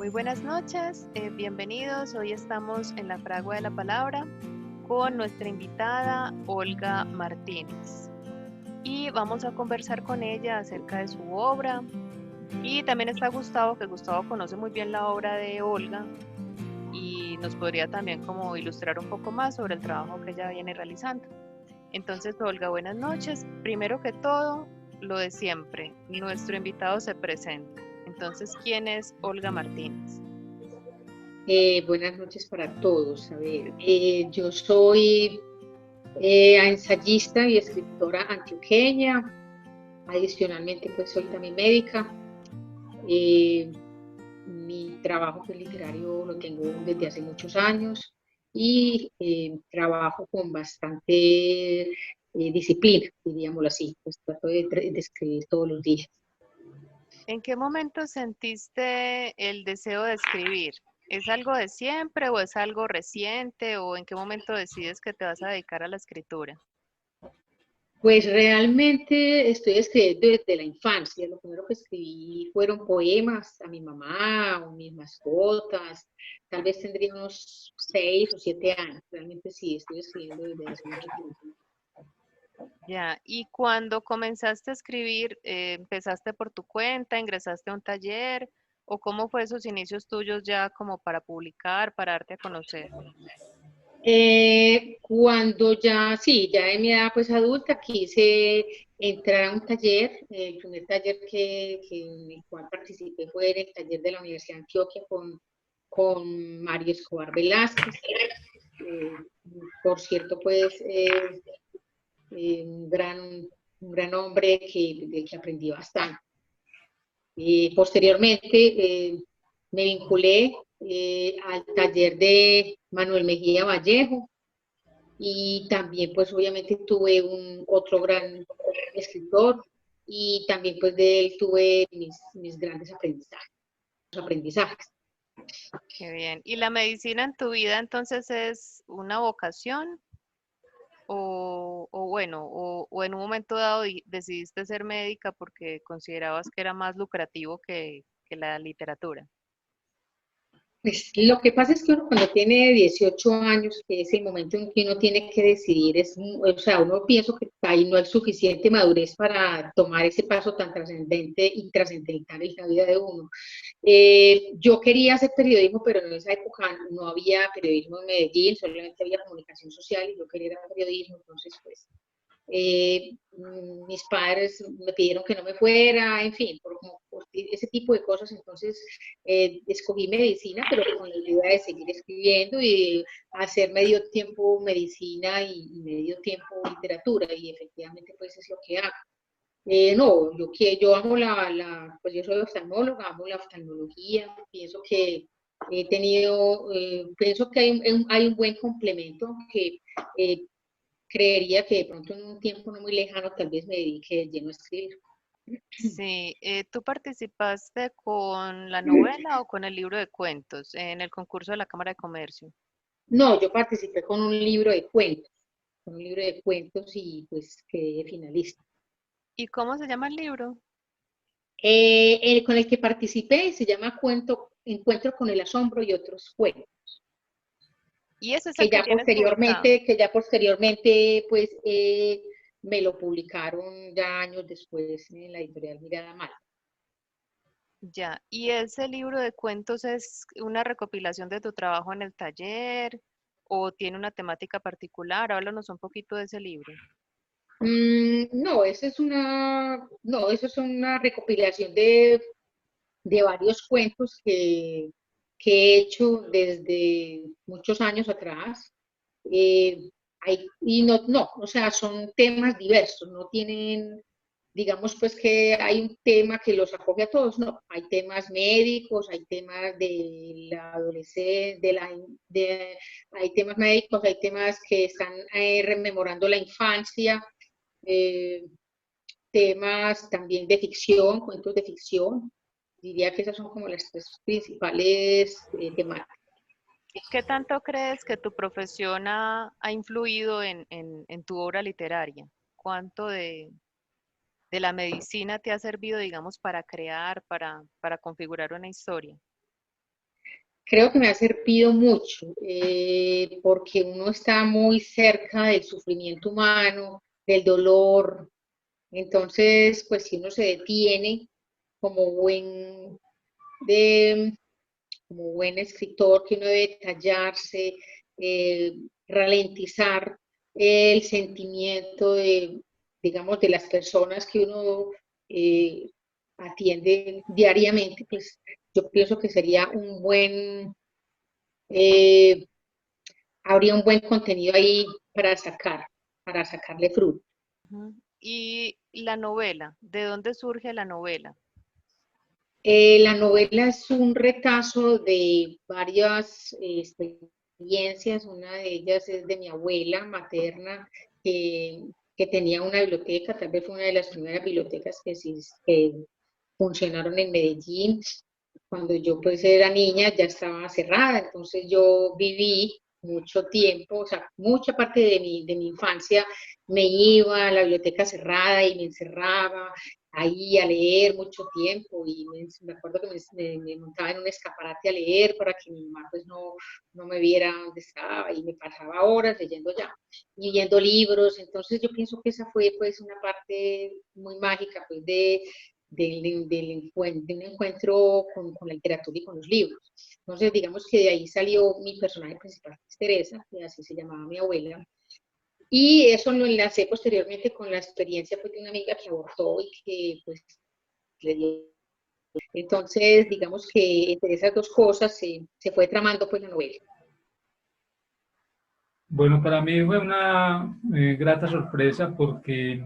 Muy buenas noches, bienvenidos. Hoy estamos en la Fragua de la Palabra con nuestra invitada Olga Martínez y vamos a conversar con ella acerca de su obra. Y también está Gustavo, que Gustavo conoce muy bien la obra de Olga y nos podría también como ilustrar un poco más sobre el trabajo que ella viene realizando. Entonces, Olga, buenas noches. Primero que todo, lo de siempre, nuestro invitado se presenta. Entonces, ¿quién es Olga Martínez? Buenas noches para todos. A ver, yo soy ensayista y escritora antioqueña. Adicionalmente, pues soy también médica. Mi trabajo literario lo tengo desde hace muchos años y trabajo con bastante disciplina, diríamoslo así. Pues trato de escribir todos los días. ¿En qué momento sentiste el deseo de escribir? ¿Es algo de siempre o es algo reciente o en qué momento decides que te vas a dedicar a la escritura? Pues realmente estoy escribiendo desde la infancia. Lo primero que escribí fueron poemas a mi mamá o mis mascotas. Tal vez tendría unos 6 o 7 años. Realmente sí, estoy escribiendo desde hace mucho tiempo. Ya, y cuando comenzaste a escribir, ¿empezaste por tu cuenta, ingresaste a un taller o cómo fue esos inicios tuyos ya como para publicar, para darte a conocer? Cuando ya, sí, ya en mi edad pues adulta, quise entrar a un taller. El primer taller en el cual participé fue en el taller de la Universidad de Antioquia con Mario Escobar Velázquez. Eh, por cierto, pues un gran hombre del que aprendí bastante. Posteriormente me vinculé al taller de Manuel Mejía Vallejo y también pues obviamente tuve otro gran escritor y también pues de él tuve mis grandes aprendizajes. Qué bien. ¿Y la medicina en tu vida entonces es una vocación? O bueno, o en un momento dado decidiste ser médica porque considerabas que era más lucrativo que la literatura. Pues lo que pasa es que uno cuando tiene 18 años, que es el momento en que uno tiene que decidir, o sea, uno piensa que ahí no hay suficiente madurez para tomar ese paso tan trascendente y trascendental en la vida de uno. Yo quería hacer periodismo, pero en esa época no había periodismo en Medellín, solamente había comunicación social y yo quería hacer periodismo, entonces pues mis padres me pidieron que no me fuera, en fin, por ese tipo de cosas. Entonces escogí medicina, pero con la idea de seguir escribiendo y hacer medio tiempo medicina y medio tiempo literatura, y efectivamente pues es lo que hago. No, yo amo pues yo soy oftalmóloga, amo la oftalmología, pienso que hay un buen complemento que eh, creería que de pronto en un tiempo no muy lejano tal vez me dedique de lleno a escribir. Sí, ¿tú participaste con la novela o con el libro de cuentos en el concurso de la Cámara de Comercio? No, yo participé con un libro de cuentos y pues quedé finalista. ¿Y cómo se llama el libro? Con el que participé se llama Encuentro con el asombro y otros cuentos, Y ese es el que tienes publicado. que ya posteriormente pues me lo publicaron ya años después en la editorial Mirada Mal. Ya, ¿y ese libro de cuentos es una recopilación de tu trabajo en el taller o tiene una temática particular? Háblanos un poquito de ese libro. No, eso es una recopilación de varios cuentos que he hecho desde muchos años atrás. Eh, y no, o sea, son temas diversos, no tienen, digamos, pues que hay un tema que los acoge a todos, no, hay temas médicos, hay temas de la adolescencia, hay temas médicos, hay temas que están rememorando la infancia, eh, temas también de ficción, cuentos de ficción. Diría que esas son como las tres principales temáticas. ¿Qué tanto crees que tu profesión ha influido en tu obra literaria? ¿Cuánto de la medicina te ha servido, digamos, para crear, para configurar una historia? Creo que me ha servido mucho, porque uno está muy cerca del sufrimiento humano, del dolor. Entonces, pues si uno se detiene como de, como buen escritor, que uno debe detallarse, eh, ralentizar el sentimiento de, digamos, de las personas que uno eh, atiende diariamente, pues yo pienso que sería un buen, eh, habría un buen contenido ahí para sacar, para sacarle fruto. Ujú. Y la novela, ¿de dónde surge la novela? La novela es un retazo de varias experiencias. Una de ellas es de mi abuela materna, que, que tenía una biblioteca, tal vez fue una de las primeras bibliotecas que funcionaron en Medellín. Cuando yo pues era niña ya estaba cerrada, entonces yo viví mucho tiempo, o sea, mucha parte de mi infancia me iba a la biblioteca cerrada y me encerraba ahí a leer mucho tiempo y me acuerdo que me montaba en un escaparate a leer para que mi mamá pues no me viera dónde estaba y me pasaba horas leyendo ya y leyendo libros. Entonces yo pienso que esa fue pues una parte muy mágica pues de un encuentro con la literatura y con los libros. Entonces digamos que de ahí salió mi personaje principal, que es Teresa, que así se llamaba mi abuela, y eso lo enlacé posteriormente con la experiencia pues, de una amiga que abortó y que pues le dio. Entonces, digamos que entre esas dos cosas se fue tramando pues la novela. Bueno, para mí fue una grata sorpresa porque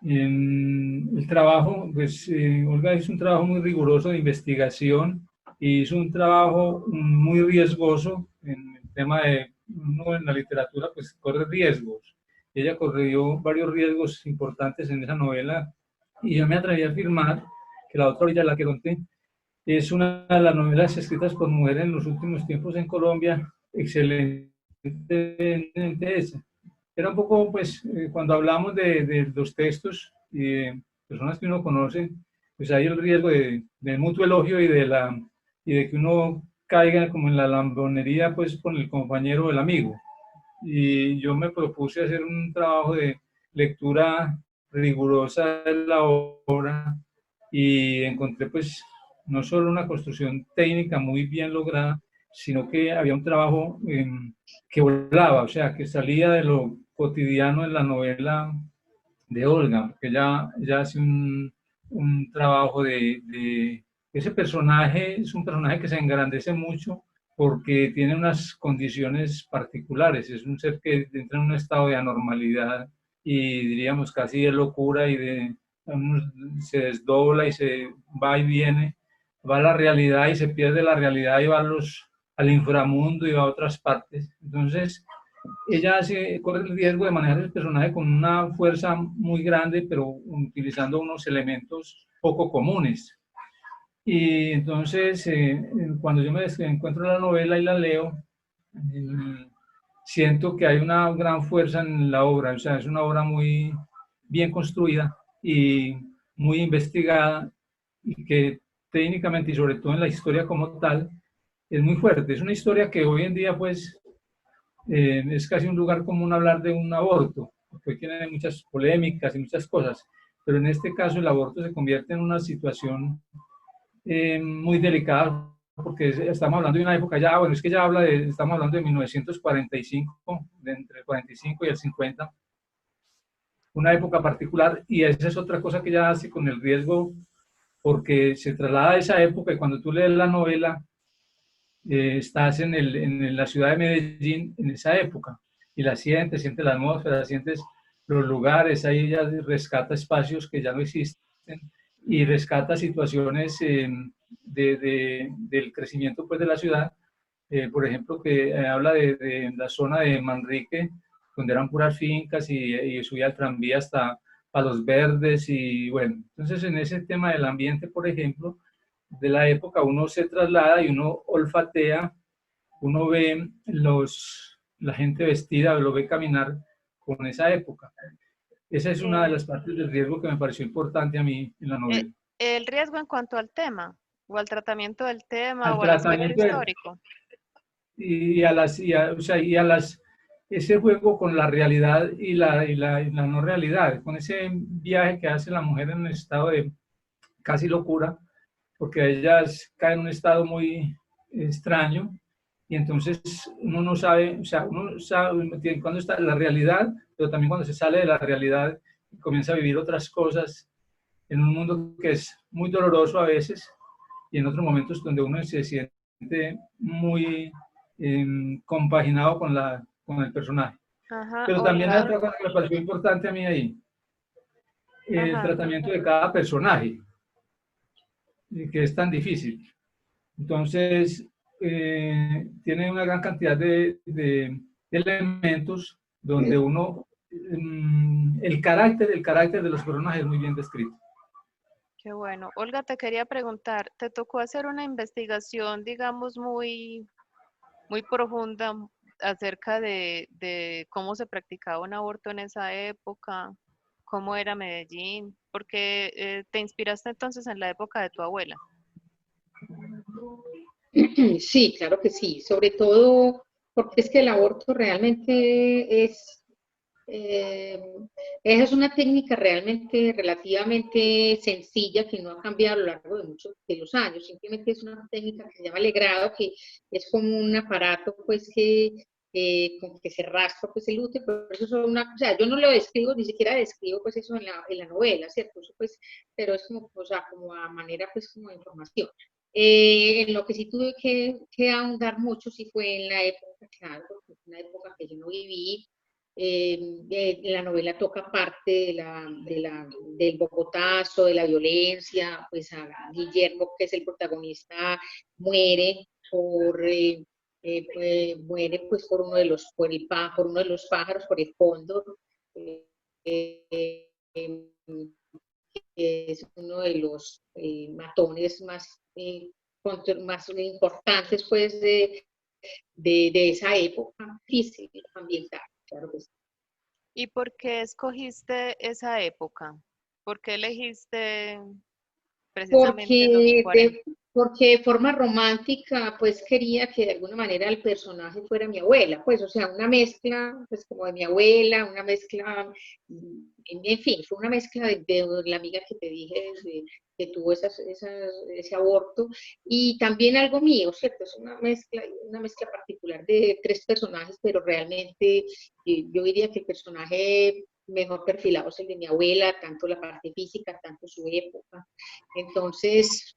en el trabajo, pues Olga hizo un trabajo muy riguroso de investigación y hizo un trabajo muy riesgoso en el tema de, uno en la literatura, pues corre riesgos. Ella corrió varios riesgos importantes en esa novela y yo me atreví a afirmar que la otra orilla, la que conté, es una de las novelas escritas por mujeres en los últimos tiempos en Colombia, excelente esa. Era un poco, pues, cuando hablamos de los textos y de personas que uno conoce, pues hay el riesgo de mutuo elogio y de que uno caiga como en la lambonería, pues, con el compañero o el amigo. Y yo me propuse hacer un trabajo de lectura rigurosa de la obra y encontré, pues, no solo una construcción técnica muy bien lograda, sino que había un trabajo que volaba, o sea, que salía de lo cotidiano en la novela de Olga, que ya hace un trabajo de... Ese personaje es un personaje que se engrandece mucho porque tiene unas condiciones particulares, es un ser que entra en un estado de anormalidad y diríamos casi de locura y se desdobla y se va y viene, va a la realidad y se pierde la realidad y va al inframundo y va a otras partes. Entonces, ella corre el riesgo de manejar el personaje con una fuerza muy grande, pero utilizando unos elementos poco comunes. Y entonces, cuando yo me encuentro en la novela y la leo, siento que hay una gran fuerza en la obra, o sea, es una obra muy bien construida y muy investigada y que técnicamente y sobre todo en la historia como tal, es muy fuerte. Es una historia que hoy en día, pues, es casi un lugar común hablar de un aborto, porque hoy tiene muchas polémicas y muchas cosas, pero en este caso el aborto se convierte en una situación muy delicada, porque estamos hablando de una época ya, bueno, es que ya estamos hablando de 1945, de entre el 45 y el 50, una época particular, y esa es otra cosa que ya hace con el riesgo, porque se traslada a esa época y cuando tú lees la novela, estás en la ciudad de Medellín en esa época y la sientes la atmósfera, sientes los lugares, ahí ya rescata espacios que ya no existen y rescata situaciones del crecimiento pues, de la ciudad. Por ejemplo, que habla de la zona de Manrique, donde eran puras fincas y subía el tranvía hasta Palos Verdes y bueno, entonces en ese tema del ambiente, por ejemplo, de la época, uno se traslada y uno olfatea, uno ve la gente vestida, lo ve caminar con esa época. Esa es una de Eh, las partes del riesgo que me pareció importante a mí en la eh, novela. el riesgo en cuanto al tema. o al tratamiento del tema al o al aspecto tratamiento histórico. y a las, o sea, y a las, ese juego con la realidad y la no realidad, con ese viaje que hace la mujer en un estado de casi locura, porque ellas caen en un estado muy extraño y entonces uno no sabe, o sea, uno sabe cuando está en la realidad, pero también cuando se sale de la realidad y comienza a vivir otras cosas en un mundo que es muy doloroso a veces y en otros momentos donde uno se siente muy compaginado con el personaje. Ajá, Pero también hay Olga, otra cosa que me pareció importante a mí ahí, el ajá. tratamiento de cada personaje, que es tan difícil. Entonces, tiene una gran cantidad de elementos donde uno, el carácter de los personajes es muy bien descrito. Qué bueno. Olga, te quería preguntar, ¿te tocó hacer una investigación, digamos, muy profunda acerca de cómo se practicaba un aborto en esa época? ¿Cómo era Medellín? Porque te inspiraste entonces en la época de tu abuela. Sí, claro que sí, sobre todo porque es que el aborto realmente eh, esa es una técnica realmente relativamente sencilla que no ha cambiado a lo largo de muchos de los años, simplemente es una técnica que se llama legrado, que es como un aparato pues con que se raspa pues el útero, pero eso es una, o sea, yo no lo describo, ni siquiera describo pues eso en la novela, ¿cierto? Eso, pues, pero es como, o sea, como a manera pues como de información. En lo que sí tuve que ahondar mucho sí fue en la época, claro, porque es una época que yo no viví. La novela toca parte del Bogotazo, de la violencia, pues a Guillermo, que es el protagonista, muere muere pues por uno de los, por uno de los pájaros, por el cóndor. Eh, eh, es uno de los matones más importantes pues de esa época, difícil ambiental, claro que sí. ¿Y por qué escogiste esa época? ¿Por qué elegiste precisamente los Porque 40? porque de forma romántica, pues quería que de alguna manera el personaje fuera mi abuela, pues, o sea, una mezcla, pues, como de mi abuela, una mezcla, en fin, fue una mezcla de la amiga que te dije, que tuvo ese aborto, y también algo mío, ¿cierto? Es una mezcla particular de tres personajes, pero realmente yo diría que el personaje mejor perfilado es el de mi abuela, tanto la parte física, tanto su época. Entonces,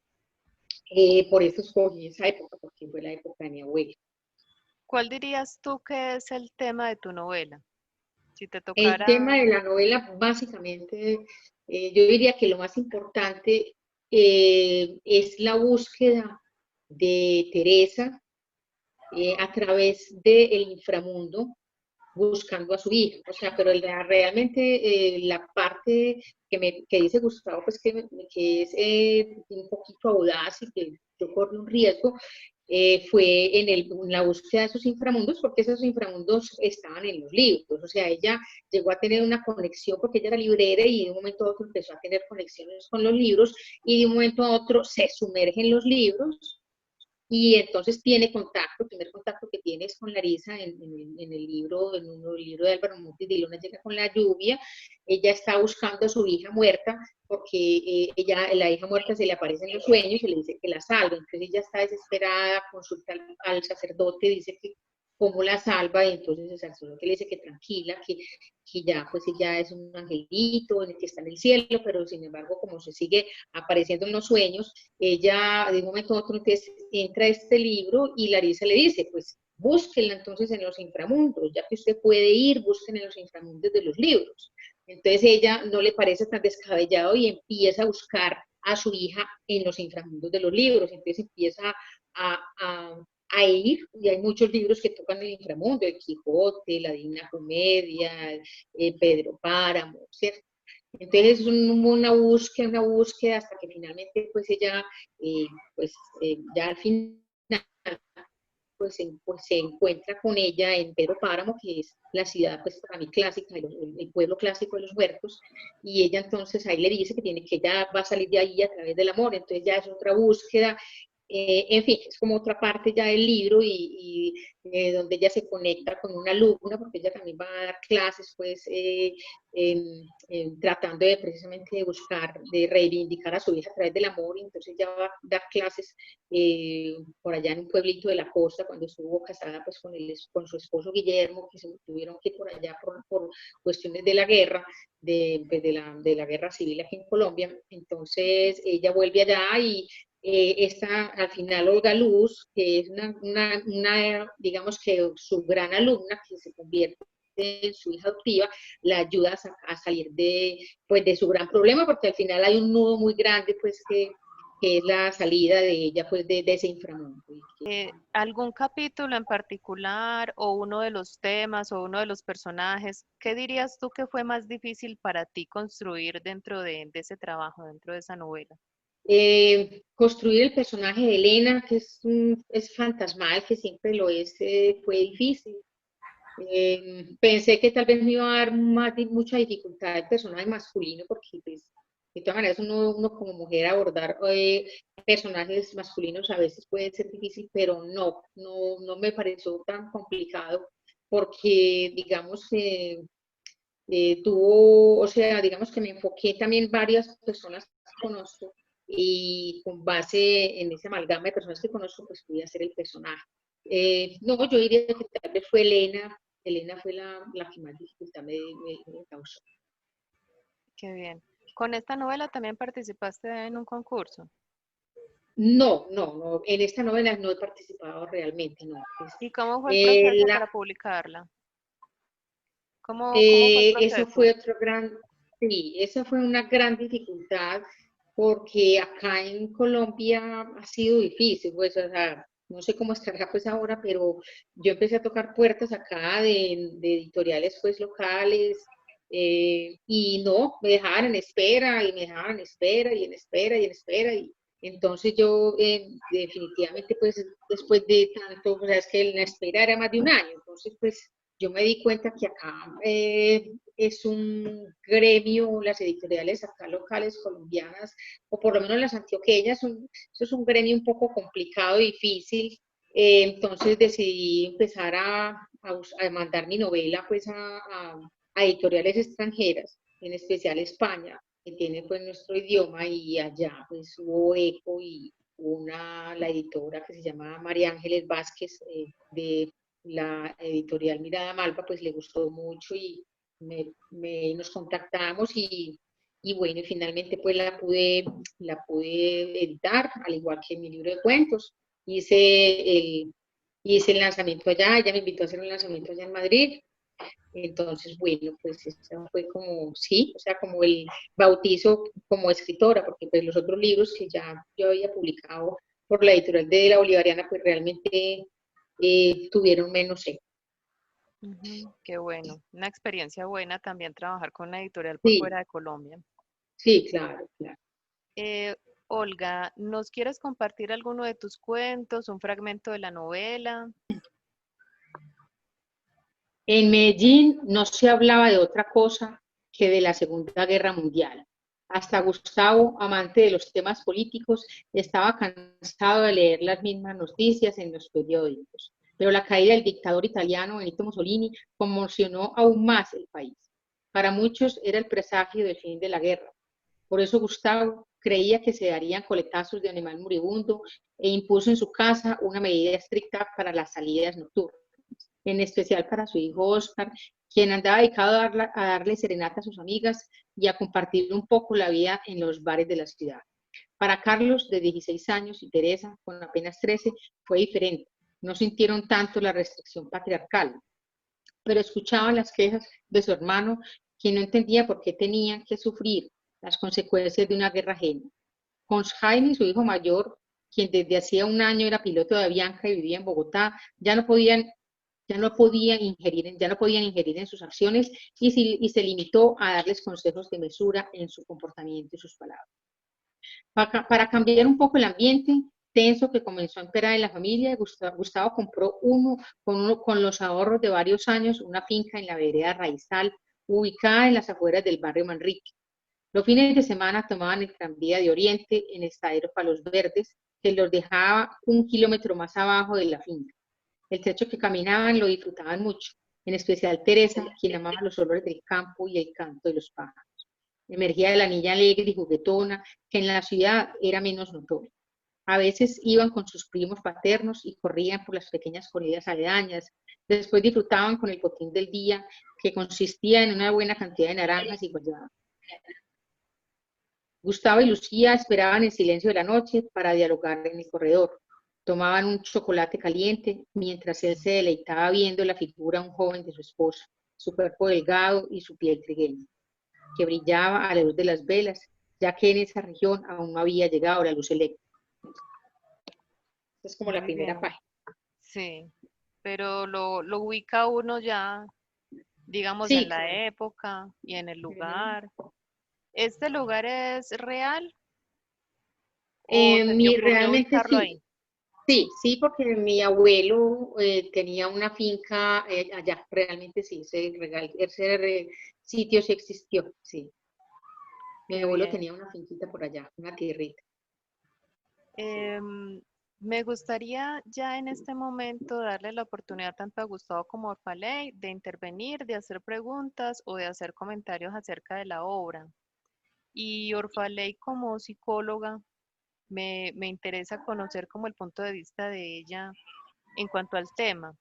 por eso escogí esa época, porque fue la época de mi abuela. ¿Cuál dirías tú que es el tema de tu novela? Si te El tema tocara, de la novela, básicamente, yo diría que lo más importante es la búsqueda de Teresa a través del inframundo, buscando a su hija. O sea, pero realmente la parte que dice Gustavo, pues que es un poquito audaz y que yo corro un riesgo, fue en la búsqueda de esos inframundos, porque esos inframundos estaban en los libros. O sea, ella llegó a tener una conexión porque ella era librera y de un momento a otro empezó a tener conexiones con los libros y de un momento a otro se sumerge en los libros y entonces tiene contacto, el primer contacto que tiene es con Larisa en el libro, en un libro de Álvaro Montes de Luna llega con la lluvia, ella está buscando a su hija muerta porque la hija muerta se le aparece en los sueños y le dice que la salve, entonces ella está desesperada, consulta al sacerdote, dice que cómo la salva, y entonces el sacerdote le dice que tranquila, que ya pues ella es un angelito, que está en el cielo, pero sin embargo como se sigue apareciendo en los sueños, ella de un momento a otro entonces, entra a este libro y Larisa le dice, pues búsquenla entonces en los inframundos, ya que usted puede ir, busquen en los inframundos de los libros. Entonces ella no le parece tan descabellado y empieza a buscar a su hija en los inframundos de los libros, entonces empieza a, a, a ir, y hay muchos libros que tocan el inframundo, el Quijote, la Divina Comedia, Pedro Páramo, ¿cierto? Entonces es una búsqueda hasta que finalmente pues ella, pues ya al final pues se encuentra con ella en Pedro Páramo, que es la ciudad pues para mí clásica, el pueblo clásico de los huertos, y ella entonces ahí le dice que ella va a salir de ahí a través del amor, entonces ya es otra búsqueda. En fin, es como otra parte ya del libro donde ella se conecta con una alumna, porque ella también va a dar clases, pues, tratando de precisamente de buscar, de reivindicar a su hija a través del amor, y entonces ella va a dar clases por allá en un pueblito de la costa, cuando estuvo casada pues con su esposo Guillermo, que se tuvieron que ir por allá por cuestiones de la guerra, pues, de la guerra civil aquí en Colombia. Entonces ella vuelve allá y esta, al final, Olga Luz, que es digamos que su gran alumna, que se convierte en su hija adoptiva, la ayuda a salir pues, de su gran problema, porque al final hay un nudo muy grande, pues, que es la salida de ella, pues, de ese inframundo. ¿Algún capítulo en particular o uno de los temas o uno de los personajes, qué dirías tú que fue más difícil para ti construir dentro de ese trabajo, dentro de esa novela? Construir el personaje de Elena, que es fantasmal, que siempre lo es, fue difícil. Pensé que tal vez me iba a dar mucha dificultad el personaje masculino, porque pues, de todas maneras uno como mujer abordar personajes masculinos a veces puede ser difícil, pero no me pareció tan complicado, porque digamos que o sea, digamos que me enfoqué también en varias personas que conozco, y con base en esa amalgama de personas que conozco, pues pude hacer el personaje. No, yo diría que tal vez fue Elena. Elena fue la que más dificultad me causó. Qué bien. ¿Con esta novela también participaste en un concurso? No, en esta novela no he participado realmente, no. Pues, ¿Y cómo fue el proceso para publicarla? ¿Cómo fue el eso proceso? fue sí, esa fue una gran dificultad, porque acá en Colombia ha sido difícil, pues, o sea, no sé cómo estará pues ahora, pero yo empecé a tocar puertas acá de editoriales pues locales, y no, me dejaban en espera, y me dejaban en espera, y en espera, y en espera, y entonces yo definitivamente pues después de tanto, o sea, es que la espera era más de un año, entonces pues yo me di cuenta que acá es un gremio, las editoriales acá locales colombianas, o por lo menos las antioqueñas, eso es un gremio un poco complicado y difícil. Entonces decidí empezar a mandar mi novela pues a editoriales extranjeras, en especial España, que tiene pues nuestro idioma, y allá pues hubo eco, y la editora que se llama María Ángeles Vázquez, de la editorial Mirada Malva, pues le gustó mucho, y nos contactamos, y bueno, y finalmente pues la pude editar, al igual que mi libro de cuentos. Hice el lanzamiento allá, ella me invitó a hacer un lanzamiento allá en Madrid. Entonces, bueno, pues eso fue como, sí, o sea, como el bautizo como escritora, porque pues los otros libros que ya yo había publicado por la editorial de La Bolivariana, pues realmente tuvieron menos éxito. Qué bueno. Una experiencia buena también trabajar con una editorial por Sí, fuera de Colombia. sí, claro, claro. Eh, Olga, ¿nos quieres compartir alguno de tus cuentos, un fragmento de la novela? En Medellín no se hablaba de otra cosa que de la Segunda Guerra Mundial. Hasta Gustavo, amante de los temas políticos, estaba cansado de leer las mismas noticias en los periódicos. Pero la caída del dictador italiano Benito Mussolini conmocionó aún más el país. Para muchos era el presagio del fin de la guerra. Por eso Gustavo creía que se darían coletazos de animal moribundo, e impuso en su casa una medida estricta para las salidas nocturnas, en especial para su hijo Oscar, quien andaba dedicado a darle serenata a sus amigas y a compartir un poco la vida en los bares de la ciudad. Para Carlos, de 16 años, y Teresa, con apenas 13, fue diferente. No sintieron tanto la restricción patriarcal, pero escuchaban las quejas de su hermano, quien no entendía por qué tenían que sufrir las consecuencias de una guerra ajena. Con Jaime, su hijo mayor, quien desde hacía un año era piloto de Avianca y vivía en Bogotá, ya no podían ingerir en sus acciones, y se limitó a darles consejos de mesura en su comportamiento y sus palabras. Para cambiar un poco el ambiente, tenso que comenzó a imperar en la familia, Gustavo compró con los ahorros de varios años una finca en la vereda Raizal, ubicada en las afueras del barrio Manrique. Los fines de semana tomaban el tranvía de Oriente en Estadero Palos Verdes, que los dejaba 1 kilómetro más abajo de la finca. El trecho que caminaban lo disfrutaban mucho, en especial Teresa, quien amaba los olores del campo y el canto de los pájaros. Emergía de la niña alegre y juguetona, que en la ciudad era menos notoria. A veces iban con sus primos paternos y corrían por las pequeñas corridas aledañas. Después disfrutaban con el botín del día, que consistía en una buena cantidad de naranjas y guayabas. Gustavo y Lucía esperaban en silencio de la noche para dialogar en el corredor. Tomaban un chocolate caliente mientras él se deleitaba viendo la figura un joven de su esposa, su cuerpo delgado y su piel trigueña, que brillaba a la luz de las velas, ya que en esa región aún no había llegado la luz eléctrica. Es como la Muy primera bien. página. Sí, pero lo ubica uno ya, digamos, en Sí, la época y en el lugar. ¿Este lugar es real o se te ocurrió realmente ubicarlo sí. ahí? Sí, porque mi abuelo tenía una finca allá, realmente sí, ese sitio sí existió, sí. Mi Qué abuelo bien. tenía una finquita por allá, una tierrita. Em, Me gustaría ya en este momento darle la oportunidad tanto a Gustavo como a Orfaley de intervenir, de hacer preguntas o de hacer comentarios acerca de la obra. Y Orfaley como psicóloga, me interesa conocer como el punto de vista de ella en cuanto al tema,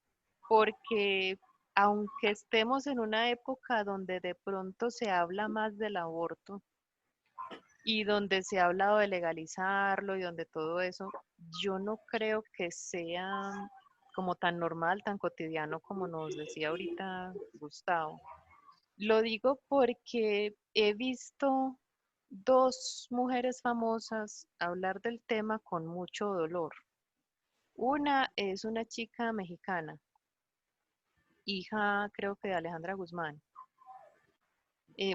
porque aunque estemos en una época donde de pronto se habla más del aborto y donde se ha hablado de legalizarlo y donde todo eso, yo no creo que sea como tan normal, tan cotidiano como nos decía ahorita Gustavo. Lo digo porque he visto dos mujeres famosas hablar del tema con mucho dolor. Una es una chica mexicana, hija creo que de Alejandra Guzmán,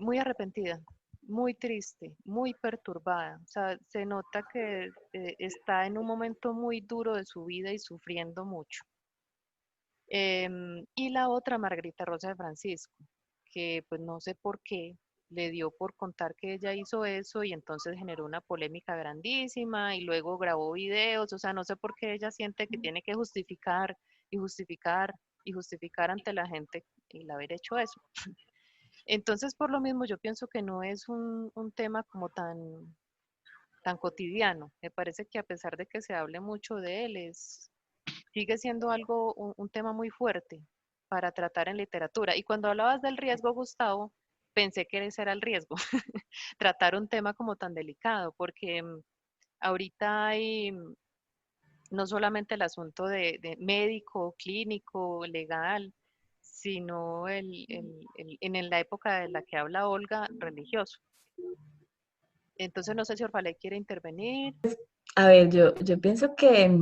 muy arrepentida, muy triste, muy perturbada. O sea, se nota que está en un momento muy duro de su vida y sufriendo mucho. Y la otra, Margarita Rosa de Francisco, que pues no sé por qué le dio por contar que ella hizo eso y entonces generó una polémica grandísima y luego grabó videos, o sea, no sé por qué ella siente que tiene que justificar y justificar y justificar ante la gente el haber hecho eso. Entonces, por lo mismo, yo pienso que no es un tema como tan cotidiano. Me parece que a pesar de que se hable mucho de él, sigue siendo algo, un tema muy fuerte para tratar en literatura. Y cuando hablabas del riesgo, Gustavo, pensé que ese era el riesgo, tratar un tema como tan delicado, porque ahorita hay no solamente el asunto de médico, clínico, legal, sino en la época de la que habla Olga, religioso. Entonces, no sé si Orfalea quiere intervenir. A ver, yo pienso que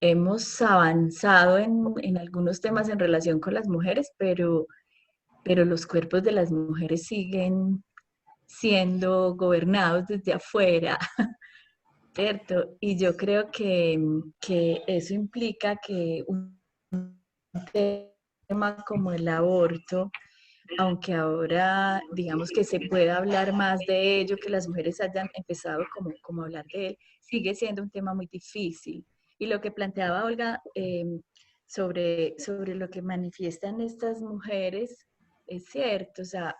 hemos avanzado en algunos temas en relación con las mujeres, pero los cuerpos de las mujeres siguen siendo gobernados desde afuera, ¿cierto? Y yo creo que eso implica que un tema como el aborto, aunque ahora digamos que se pueda hablar más de ello, que las mujeres hayan empezado como a hablar de él, sigue siendo un tema muy difícil. Y lo que planteaba Olga sobre lo que manifiestan estas mujeres es cierto, o sea,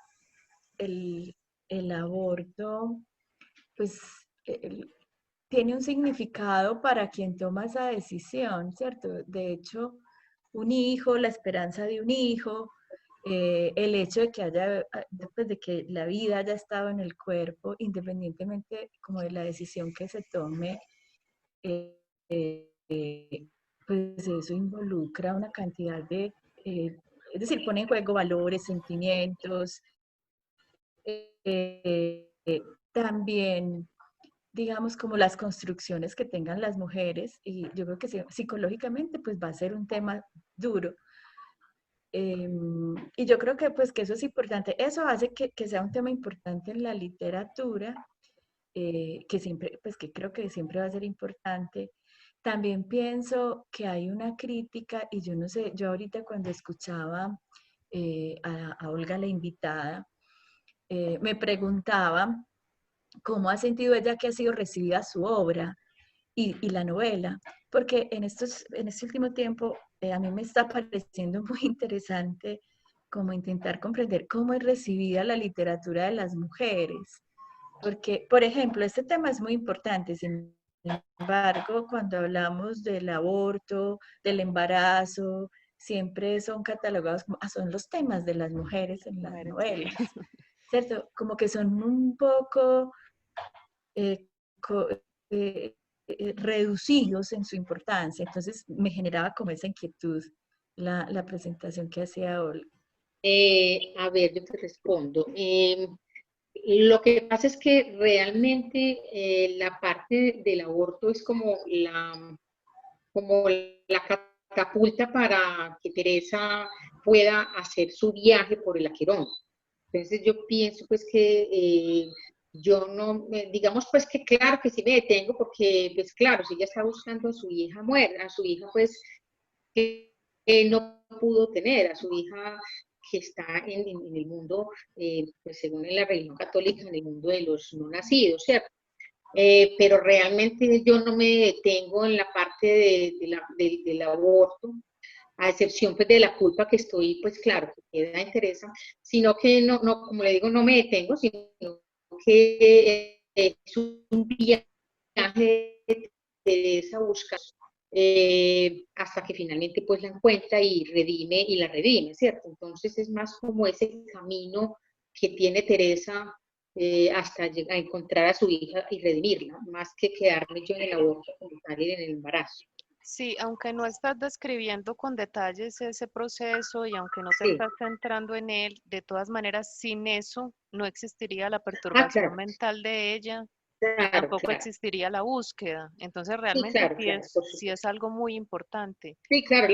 el, el aborto, pues tiene un significado para quien toma esa decisión, ¿cierto? De hecho, un hijo, la esperanza de un hijo, el hecho de que haya, después de que la vida haya estado en el cuerpo, independientemente como de la decisión que se tome, eh, eh, pues eso involucra una cantidad es decir, pone en juego valores, sentimientos, también digamos, como las construcciones que tengan las mujeres, y yo creo que psicológicamente pues va a ser un tema duro. Y yo creo que pues que eso es importante, eso hace que sea un tema importante en la literatura, que siempre, pues que creo que siempre va a ser importante, también pienso que hay una crítica, y yo no sé, yo ahorita cuando escuchaba a Olga, la invitada, me preguntaba cómo ha sentido ella que ha sido recibida su obra y la novela, porque en este último tiempo a mí me está pareciendo muy interesante como intentar comprender cómo es recibida la literatura de las mujeres. Porque, por ejemplo, este tema es muy importante, sin embargo, cuando hablamos del aborto, del embarazo, siempre son catalogados como, son los temas de las mujeres en las Mujeres, sí. novelas, ¿cierto? Como que son un poco eh, co- eh, reducidos en su importancia. Entonces me generaba como esa inquietud la presentación que hacía Olga. A ver, yo te respondo. Lo que pasa es que realmente la parte del aborto es como la catapulta para que Teresa pueda hacer su viaje por el Aquirón. Entonces yo pienso pues que yo no, digamos pues que claro que sí me detengo porque pues claro, si ella está buscando a su hija muerta, a su hija pues que no pudo tener, a su hija que está en el mundo, pues según en la religión católica, en el mundo de los no nacidos, ¿cierto? Pero realmente yo no me detengo en la parte del aborto, a excepción pues de la culpa que estoy, pues claro, que queda en Teresa, sino que no, no, como le digo, no me detengo, sino que es un viaje de Teresa buscar hasta que finalmente pues la encuentra y la redime, ¿cierto? Entonces es más como ese camino que tiene Teresa hasta llegar a encontrar a su hija y redimirla, más que quedarme yo en el aborto como tal y en el embarazo. Sí, aunque no estás describiendo con detalles ese proceso y aunque no te Sí. estás centrando en él, de todas maneras, sin eso no existiría la Ah, perturbación claro, mental de ella, claro, tampoco claro. existiría la búsqueda. Entonces, Sí, realmente claro, claro, por sí es supuesto. algo muy importante. Sí, claro,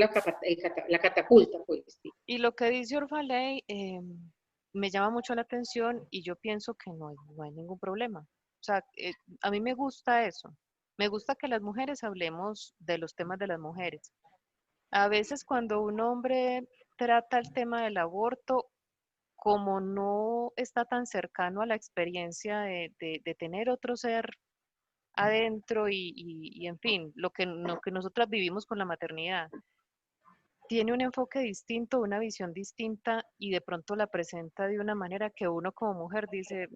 la catapulta, pues, sí. Y lo que dice Orfaley me llama mucho la atención y yo pienso que no hay ningún problema. O sea, a mí me gusta eso. Me gusta que las mujeres hablemos de los temas de las mujeres. A veces cuando un hombre trata el tema del aborto, como no está tan cercano a la experiencia de tener otro ser adentro y en fin, lo que nosotras vivimos con la maternidad, tiene un enfoque distinto, una visión distinta y de pronto la presenta de una manera que uno como mujer dice,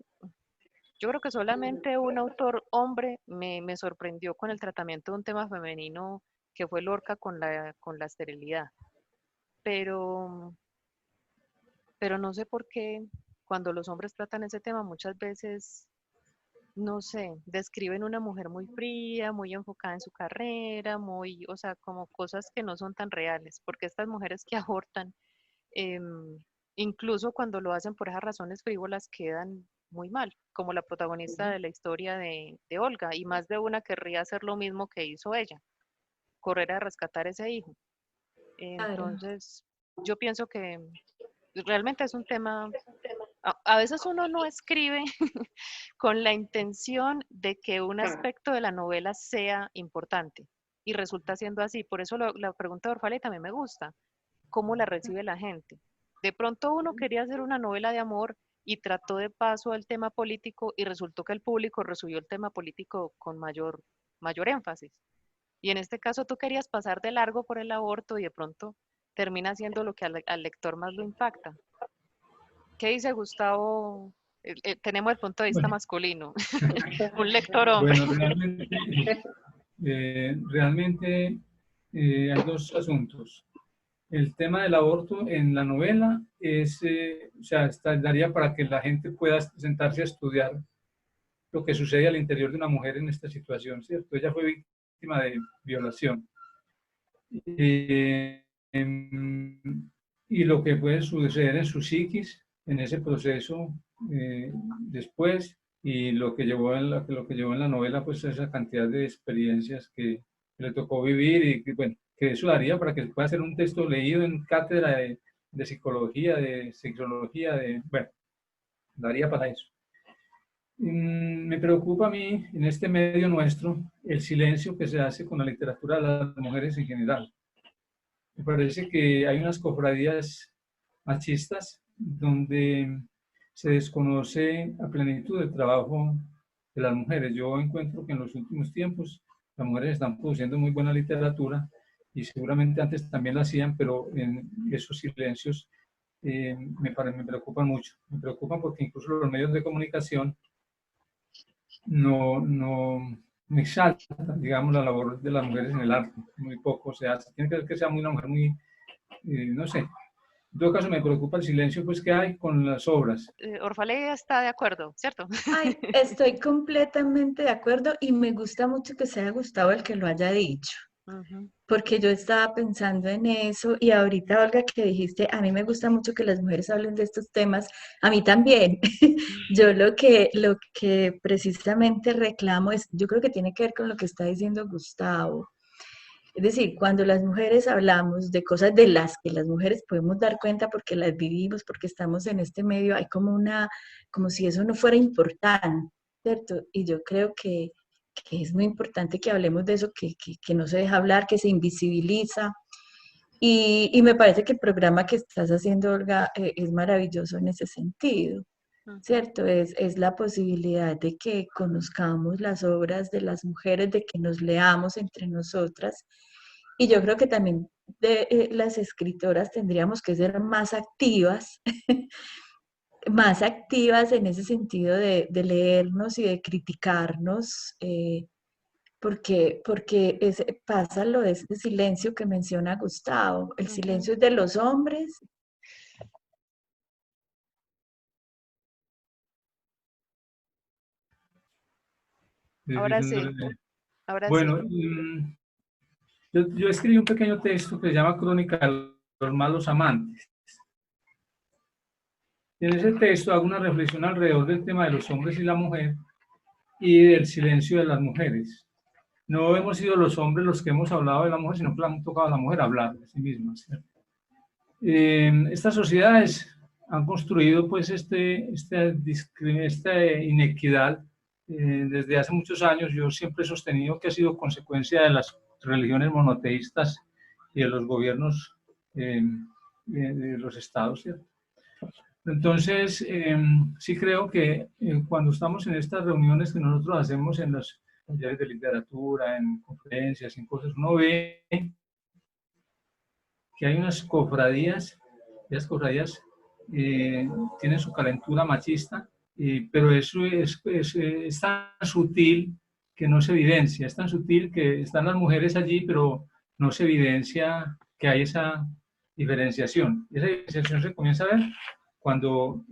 yo creo que solamente un autor hombre me sorprendió con el tratamiento de un tema femenino que fue Lorca con la esterilidad. Pero, pero no sé por qué cuando los hombres tratan ese tema muchas veces, no sé, describen una mujer muy fría, muy enfocada en su carrera, muy, o sea, como cosas que no son tan reales, porque estas mujeres que abortan, incluso cuando lo hacen por esas razones frívolas, quedan muy mal, como la protagonista de la historia de Olga, y más de una querría hacer lo mismo que hizo ella, correr a rescatar ese hijo. Claro. Entonces, yo pienso que realmente es un tema, a veces uno no escribe con la intención de que un Claro. aspecto de la novela sea importante y resulta siendo así. Por eso la pregunta de Orfale también me gusta, ¿cómo la recibe la gente? De pronto uno quería hacer una novela de amor y trató de paso el tema político y resultó que el público recibió el tema político con mayor énfasis. Y en este caso tú querías pasar de largo por el aborto y de pronto termina siendo lo que al lector más lo impacta. ¿Qué dice Gustavo? Tenemos el punto de vista Bueno, masculino, un lector hombre. bueno, realmente hay dos asuntos. El tema del aborto en la novela es, o sea, daría para que la gente pueda sentarse a estudiar lo que sucede al interior de una mujer en esta situación, ¿cierto? Ella fue víctima de violación. Y lo que puede suceder en su psiquis, en ese proceso después, y lo que llevó en la novela, pues esa cantidad de experiencias que le tocó vivir y que, bueno, que eso daría para que pueda ser un texto leído en cátedra de psicología, de sexología, bueno, daría para eso. me preocupa a mí, en este medio nuestro, el silencio que se hace con la literatura de las mujeres en general. Me parece que hay unas cofradías machistas donde se desconoce a plenitud el trabajo de las mujeres. Yo encuentro que en los últimos tiempos las mujeres están produciendo muy buena literatura y seguramente antes también la hacían, pero en esos silencios me preocupan mucho. Me preocupan porque incluso los medios de comunicación no exaltan, digamos, la labor de las mujeres en el arte. Muy poco se hace. Tiene que ser que sea una mujer muy, no sé. En todo caso, me preocupa el silencio pues, que hay con las obras. Orfalea está de acuerdo, ¿cierto? Ay, estoy completamente de acuerdo y me gusta mucho que sea Gustavo el que lo haya dicho, Ujú, porque yo estaba pensando en eso y ahorita, Olga, que dijiste, a mí me gusta mucho que las mujeres hablen de estos temas, a mí también. Yo lo que precisamente reclamo es, yo creo que tiene que ver con lo que está diciendo Gustavo. Es decir, cuando las mujeres hablamos de cosas de las que las mujeres podemos dar cuenta porque las vivimos, porque estamos en este medio, hay como como si eso no fuera importante, ¿cierto? Y yo creo que es muy importante que hablemos de eso, que no se deja hablar, que se invisibiliza. Y me parece que el programa que estás haciendo, Olga, es maravilloso en ese sentido. ujú. ¿Cierto? Es la posibilidad de que conozcamos las obras de las mujeres, de que nos leamos entre nosotras. Y yo creo que también las escritoras tendríamos que ser más activas, más activas en ese sentido de leernos y de criticarnos, porque pasa lo de ese silencio que menciona Gustavo. El Ujú. silencio es de los hombres. Ahora sí, ahora sí. Bueno, yo escribí un pequeño texto que se llama Crónica de los malos amantes. Y en ese texto hago una reflexión alrededor del tema de los hombres y la mujer y del silencio de las mujeres. No hemos sido los hombres los que hemos hablado de la mujer, sino que le han tocado a la mujer hablar de sí misma, ¿cierto? Estas sociedades han construido pues esta inequidad desde hace muchos años. Yo siempre he sostenido que ha sido consecuencia de las religiones monoteístas y de los gobiernos de los estados, ¿cierto? Entonces, sí creo que cuando estamos en estas reuniones que nosotros hacemos en los talleres de literatura, en conferencias, en cosas, uno ve que hay unas cofradías, y las cofradías tienen su calentura machista, pero eso es tan sutil que no se evidencia, es tan sutil que están las mujeres allí, pero no se evidencia que hay esa diferenciación. Esa diferenciación se comienza a ver cuando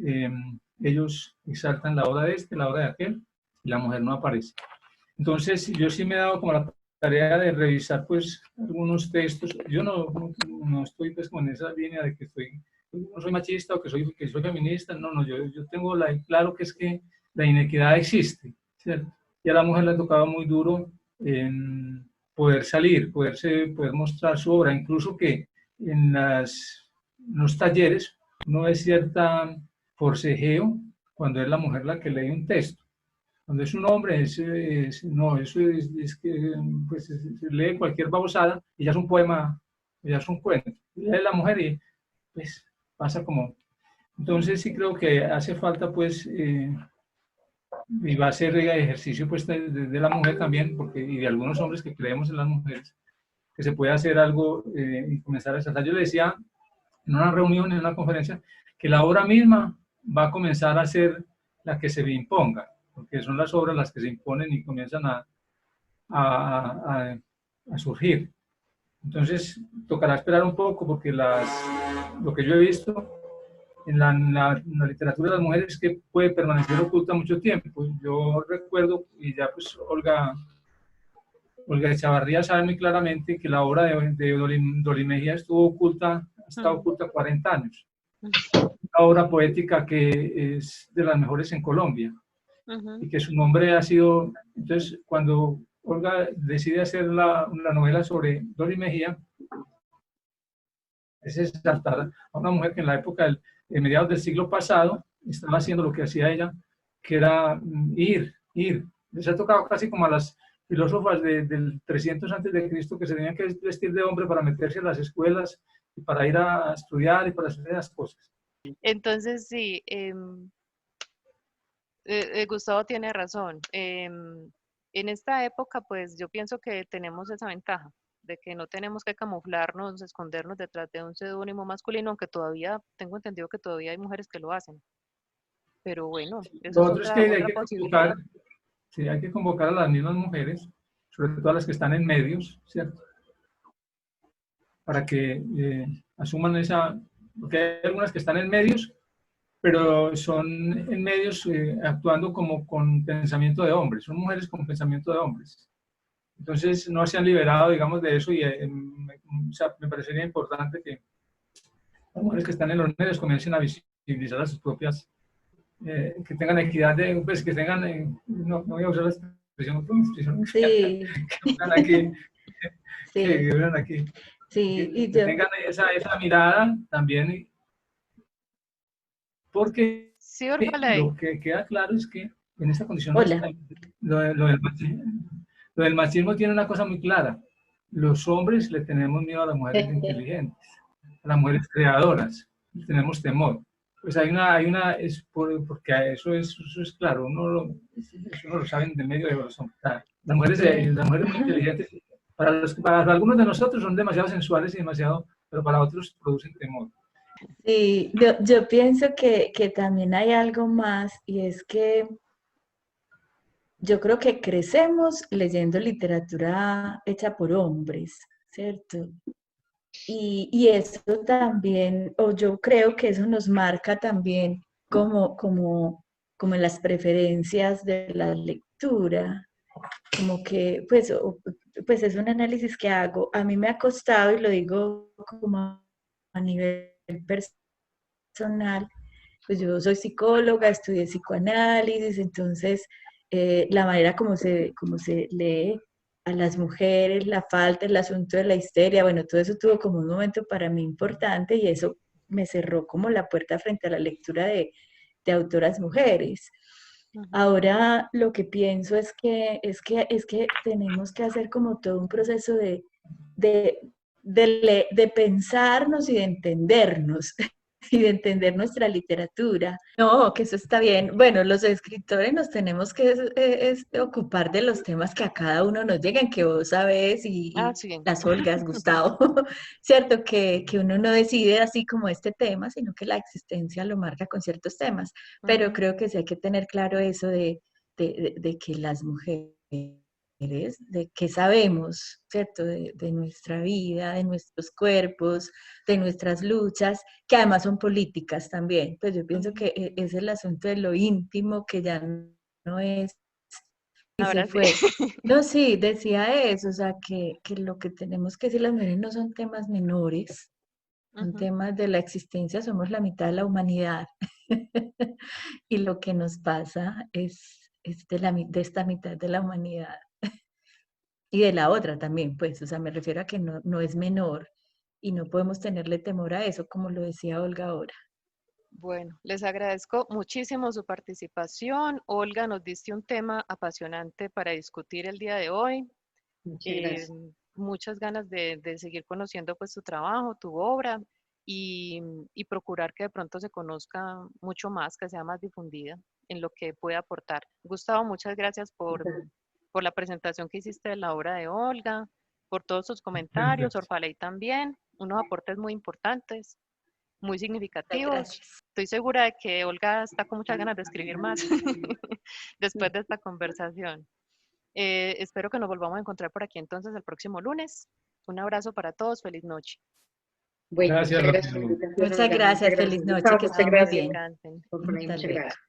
ellos exaltan la obra de este, la obra de aquel, y la mujer no aparece. Entonces, yo sí me he dado como la tarea de revisar pues algunos textos. Yo no estoy pues con esa línea de que no soy machista o que soy feminista. No, yo tengo claro que es que la inequidad existe, ¿cierto? Y a la mujer le ha tocado muy duro en poder salir, poder mostrar su obra, incluso que en los talleres no es cierta forcejeo cuando es la mujer la que lee un texto. Cuando es un hombre, no, es que pues, se lee cualquier babosada y ya es un poema, ya es un cuento. Lee la mujer y pues pasa como... Entonces sí creo que hace falta pues, y va a ser ejercicio pues de la mujer también, porque, y de algunos hombres que creemos en las mujeres, que se puede hacer algo y comenzar a tratar. Yo le decía en una reunión, en una conferencia, que la obra misma va a comenzar a ser la que se imponga, porque son las obras las que se imponen y comienzan a surgir. Entonces, tocará esperar un poco, porque lo que yo he visto en la literatura de las mujeres es que puede permanecer oculta mucho tiempo. Yo recuerdo, y ya pues Olga Echavarría sabe muy claramente que la obra de Dolly Mejía ha estado oculta 40 años. Una obra poética que es de las mejores en Colombia y que su nombre ha sido... Entonces, cuando Olga decide hacer una novela sobre Dolly Mejía, es exaltar a una mujer que en la época de mediados del siglo pasado estaba haciendo lo que hacía ella, que era ir ir. Les ha tocado casi como a las filósofas del 300 antes de Cristo, que se tenían que vestir de hombre para meterse en las escuelas y para ir a estudiar y para hacer esas cosas. Entonces, sí, Gustavo tiene razón. En esta época, pues yo pienso que tenemos esa ventaja de que no tenemos que camuflarnos, escondernos detrás de un seudónimo masculino, aunque todavía tengo entendido que todavía hay mujeres que lo hacen. Pero bueno, eso Lo es otro es que hay otra que posibilidad. sí, hay que convocar a las mismas mujeres, sobre todo a las que están en medios, ¿cierto? Para que asuman esa, porque hay algunas que están en medios, pero son en medios actuando como con pensamiento de hombres, son mujeres con pensamiento de hombres. Entonces no se han liberado, digamos, de eso y o sea, me parecería importante que las mujeres que están en los medios comiencen a visibilizar a sus propias, que tengan equidad de, pues que tengan, no voy a usar la expresión, Sí, que vengan aquí, que sí, vengan aquí, sí, y que yo, tengan esa mirada también, porque Sí, Orfaley. lo que queda claro es que en esta condición hola. lo del machismo tiene una cosa muy clara. Los hombres le tenemos miedo a las mujeres inteligentes, a las mujeres creadoras, le tenemos temor. Pues es porque eso es claro, eso no lo saben de medio de corazón. Las Sí. mujeres muy inteligentes, para algunos de nosotros son demasiado sensuales y demasiado, pero para otros producen temor. Sí, yo pienso que también hay algo más y es que yo creo que crecemos leyendo literatura hecha por hombres, ¿cierto? Y eso también, o yo creo que eso nos marca también como en las preferencias de la lectura, como que, pues es un análisis que hago. A mí me ha costado, y lo digo como a nivel personal, pues yo soy psicóloga, estudié psicoanálisis, entonces la manera como se lee a las mujeres, la falta, el asunto de la histeria, bueno, todo eso tuvo como un momento para mí importante y eso me cerró como la puerta frente a la lectura de autoras mujeres. Ahora lo que pienso es que tenemos que hacer como todo un proceso de, de pensarnos y de entendernos y de entender nuestra literatura. No, que eso está bien. Bueno, los escritores nos tenemos que ocupar de los temas que a cada uno nos llegan, que vos sabés Ah, y sí. las Olgas, Gustavo, ¿cierto? Que uno no decide así como este tema, sino que la existencia lo marca con ciertos temas. Pero creo que sí hay que tener claro eso de que las mujeres de qué sabemos, ¿cierto? De nuestra vida, de nuestros cuerpos, de nuestras luchas, que además son políticas también. Pues yo pienso que es el asunto de lo íntimo que ya no es, y se Ahora sí. fue. No, sí, decía eso, o sea, que lo que tenemos que decir las mujeres no son temas menores, son temas de la existencia, somos la mitad de la humanidad. Y lo que nos pasa es de esta mitad de la humanidad. Y de la otra también, pues, o sea, me refiero a que no es menor y no podemos tenerle temor a eso, como lo decía Olga ahora. Bueno, les agradezco muchísimo su participación. Olga, nos diste un tema apasionante para discutir el día de hoy. Muchas gracias. Muchas ganas de seguir conociendo pues tu trabajo, tu obra y procurar que de pronto se conozca mucho más, que sea más difundida en lo que puede aportar. Gustavo, muchas gracias por la presentación que hiciste de la obra de Olga, por todos sus comentarios, Gracias. Orfaley también, unos aportes muy importantes, muy significativos. Gracias. Estoy segura de que Olga está con muchas ganas de escribir más después de esta conversación. Espero que nos volvamos a encontrar por aquí entonces el próximo lunes. Un abrazo para todos, feliz noche. Bueno, Gracias, muchas gracias por la Ramiro. invitación, Muchas Olga. Muchas gracias, feliz gracias. noche, Gustavo, que muchas estén muy Chao, gracias bien. descansen. por poner. Hasta Muchas luego. gracias.